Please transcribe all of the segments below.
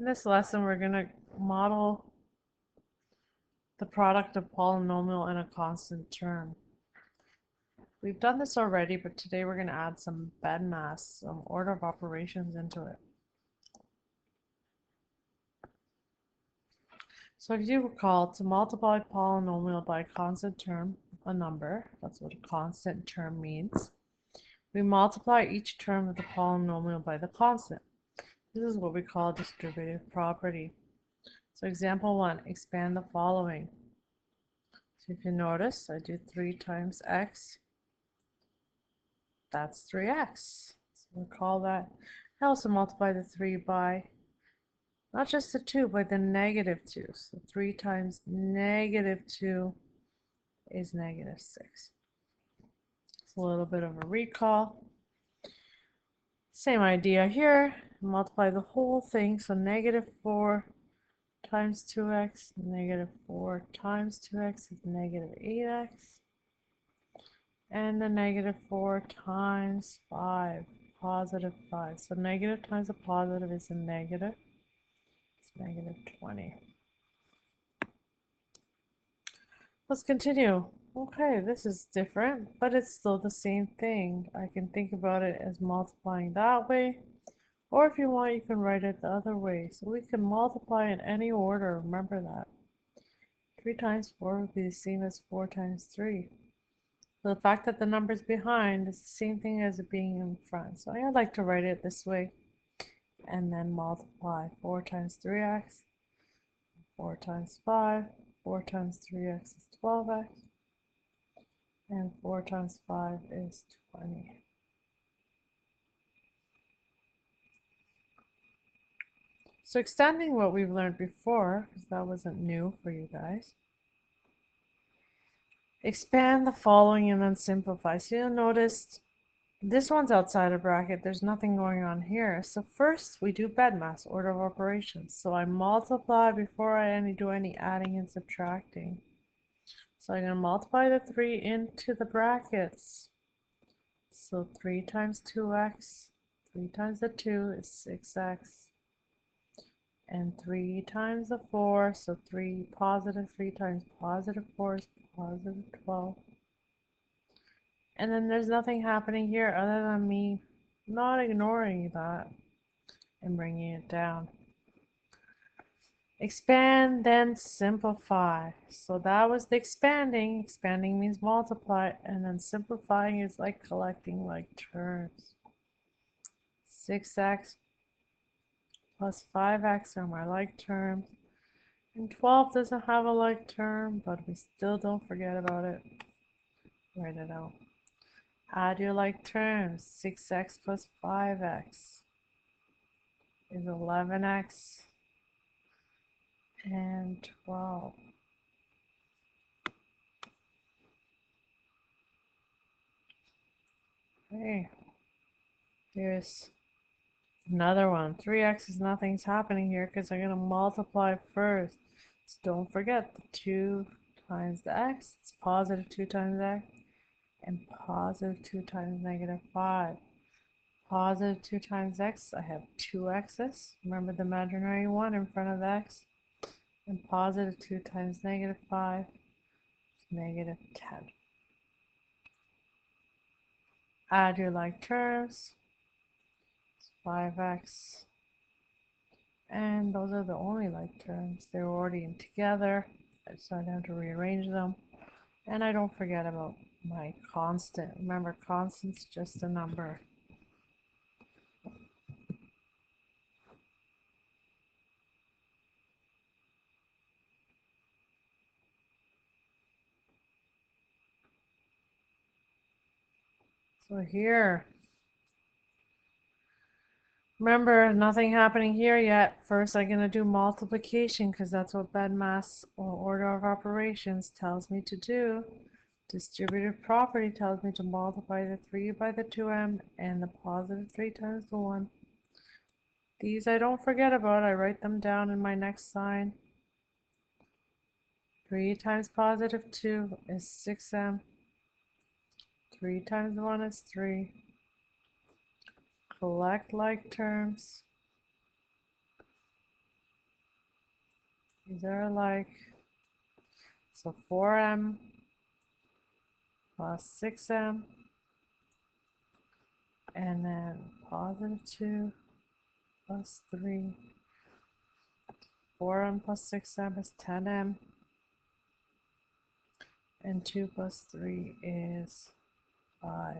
In this lesson, we're going to model the product of polynomial and a constant term. We've done this already, but today we're going to add some BEDMAS, some order of operations into it. So if you recall, to multiply polynomial by a constant term, a number, that's what a constant term means, we multiply each term of the polynomial by the constant. This is what we call a distributive property. So example 1, expand the following. So if you notice, I do 3 times x. That's 3x. So we'll call that. I also multiply the 3 by, not just the 2, but the negative 2. So 3 times negative 2 is negative 6. It's a little bit of a recall. Same idea here. Multiply the whole thing. So negative 4 times 2x, negative 4 times 2x is negative 8x. And the negative 4 times 5, positive 5. So negative times a positive is a negative. It's negative 20. Let's continue. Okay, this is different, but it's still the same thing. I can think about it as multiplying that way, or if you want, you can write it the other way. So we can multiply in any order, remember that. 3 times 4 would be the same as 4 times 3. So the fact that the number's behind is the same thing as it being in front. So I like to write it this way and then multiply 4 times 3x, 4 times 5, 4 times 3x is 12x, and 4 times 5 is 20. So extending what we've learned before, because that wasn't new for you guys. Expand the following and then simplify. So you'll notice this one's outside a bracket. There's nothing going on here. So first we do BEDMAS, order of operations. So I multiply before I do any adding and subtracting. So I'm going to multiply the 3 into the brackets. So 3 times 2x, 3 times the 2 is 6x. And 3 times the 4, so 3 positive 3 times positive 4 is positive 12. And then there's nothing happening here other than me not ignoring that and bringing it down. Expand, then simplify. So that was the expanding. Expanding means multiply, and then simplifying is like collecting like terms. 6x plus 5x are my like terms. And 12 doesn't have a like term, but we still don't forget about it. Write it out. Add your like terms. 6x plus 5x is 11x and 12. Okay, here's another one. 3x is nothing's happening here because I'm going to multiply first. So don't forget the 2 times the x. It's positive 2 times x. And positive 2 times negative 5. Positive 2 times x, I have 2 x's. Remember the imaginary 1 in front of x. And positive 2 times negative 5 is negative 10. Add your like terms. It's 5x. And those are the only like terms. They're already in together, so I don't have to rearrange them. And I don't forget about my constant. Remember, constant's just a number. So here, remember, nothing happening here yet. First, I'm going to do multiplication because that's what BEDMAS or order of operations tells me to do. Distributive property tells me to multiply the 3 by the 2m and the positive 3 times the 1. These I don't forget about. I write them down in my next sign. 3 times positive 2 is 6m. 3 times 1 is 3. Collect like terms. These are alike. So 4m plus 6m, and then positive 2 plus 3. 4m plus 6m is 10m, and 2 plus 3 is 5.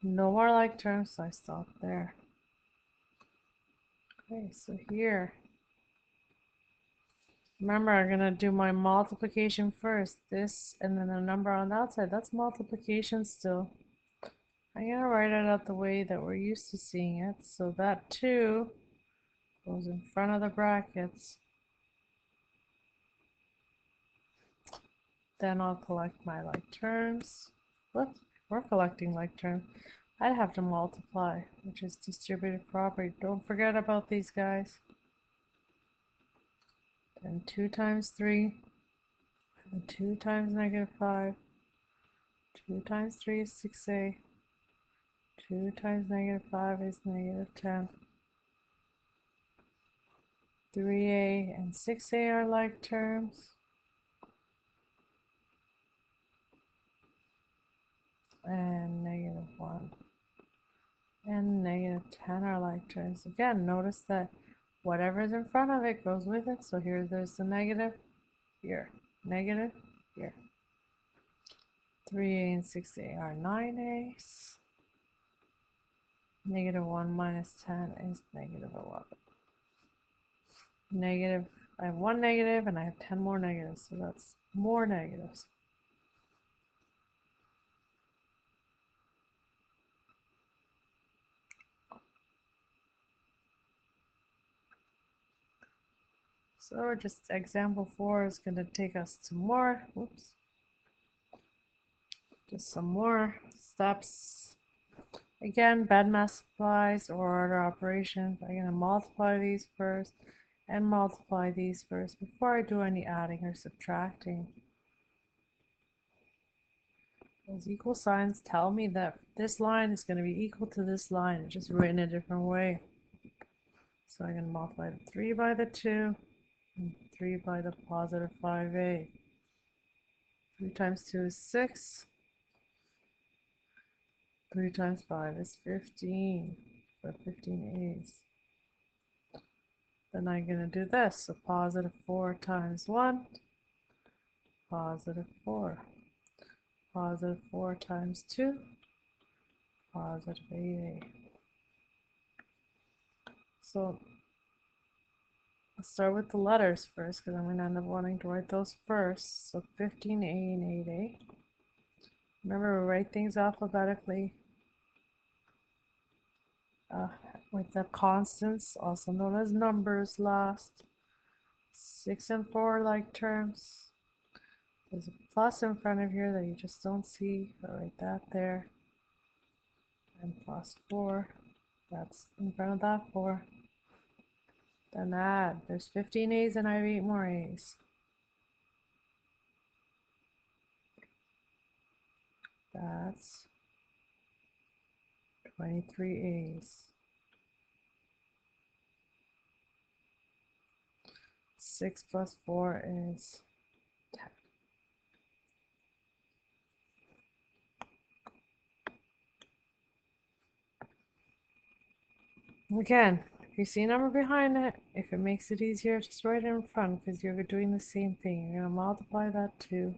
No more like terms, so I stop there. Okay, so here, remember, I'm going to do my multiplication first. This and then a number on the outside. That's multiplication still. I'm going to write it out the way that we're used to seeing it. So that 2 goes in front of the brackets. Then I'll collect my like terms. Whoops, we're collecting like terms. I'd have to multiply, which is distributive property. Don't forget about these guys. And 2 times 3, and 2 times negative 5. 2 times 3 is 6a. 2 times negative 5 is negative 10. 3a and 6a are like terms. And negative 1 and negative 10 are like terms. Again, notice that whatever's in front of it goes with it. So here there's the negative, here, negative, here. 3a and 6a are 9a's. Negative 1 minus 10 is negative 11. Negative, I have 1 negative and I have 10 more negatives, so that's more negatives. So just example 4 is going to take us to more, whoops, just some more steps. Again, BEDMAS applies or order operations. I'm going to multiply these first and multiply these first before I do any adding or subtracting. Those equal signs tell me that this line is going to be equal to this line, it's just written a different way. So I'm going to multiply the 3 by the 2 and 3 by the positive 5a. 3 times 2 is 6. 3 times 5 is 15 for 15a's. Then I'm going to do this. So positive 4 times 1, positive 4. Positive 4 times 2, positive 8a. So let's start with the letters first because I'm going to end up wanting to write those first. So 15a and 8a. Remember, we write things alphabetically with the constants, also known as numbers, last. 6 and 4 like terms. There's a plus in front of here that you just don't see. I'll write that there. And plus 4. That's in front of that 4. Then add. There's 15 A's and I have 8 more A's. That's 23 A's. 6 plus 4 is 10. Again, if you see a number behind it, if it makes it easier, just write it in front because you're doing the same thing. You're going to multiply that 2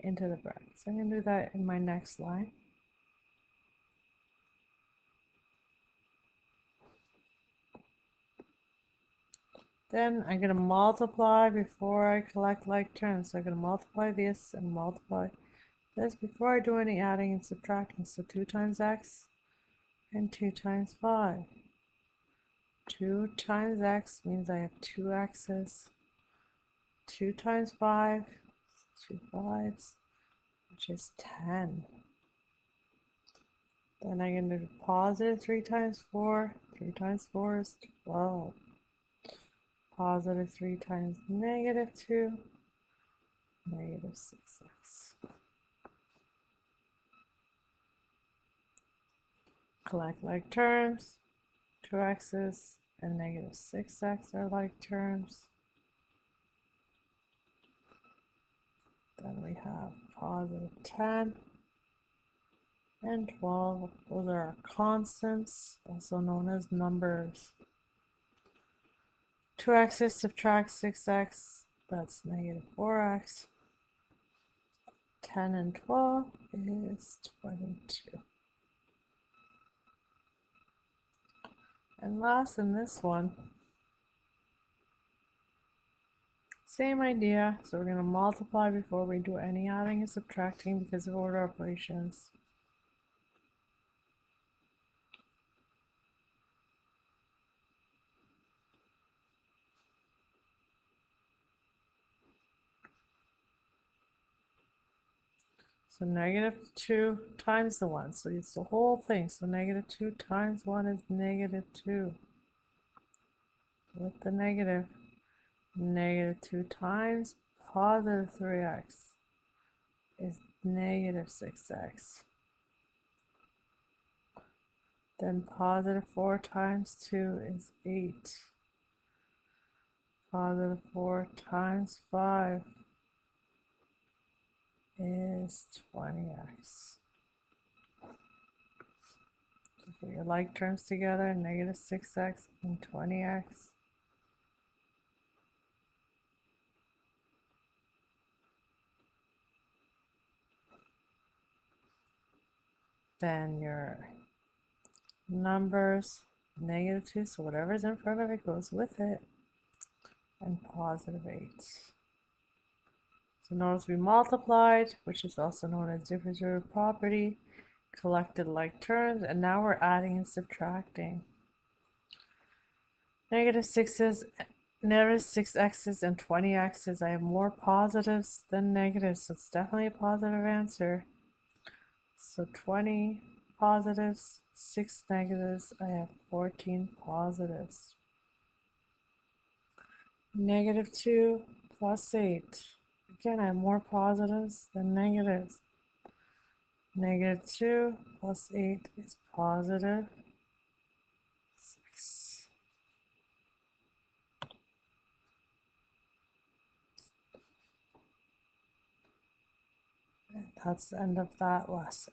into the brackets. I'm going to do that in my next line. Then I'm going to multiply before I collect like terms. So I'm going to multiply this and multiply this before I do any adding and subtracting. So 2 times x and 2 times 5. 2 times x means I have 2 x's. 2 times 5, 2 5's, which is 10. Then I'm going to do positive 3 times 4. 3 times 4 is 12. Positive 3 times negative 2, negative 6x. Collect like terms. 2x's and negative 6x are like terms. Then we have positive 10 and 12. Those are our constants, also known as numbers. 2x's subtract 6x, that's negative 4x. 10 and 12 is 22. And last in this one, same idea. So we're going to multiply before we do any adding and subtracting because of order operations. So negative 2 times the 1. So it's the whole thing. So negative 2 times 1 is negative 2. With the negative, negative 2 times positive 3x is negative 6x. Then positive 4 times 2 is 8. Positive 4 times 5 is 20x. So put your like terms together, negative 6x and 20x. Then your numbers, negative 2, so whatever's in front of it goes with it, and positive 8. So notice we multiplied, which is also known as differentiated property, collected like terms, and now we're adding and subtracting. Negative 6's, negative 6x's and 20x's. I have more positives than negatives, so it's definitely a positive answer. So 20 positives, 6 negatives, I have 14 positives. Negative 2 plus 8. Again, I have more positives than negatives. Negative 2 plus 8 is positive 6. And that's the end of that lesson.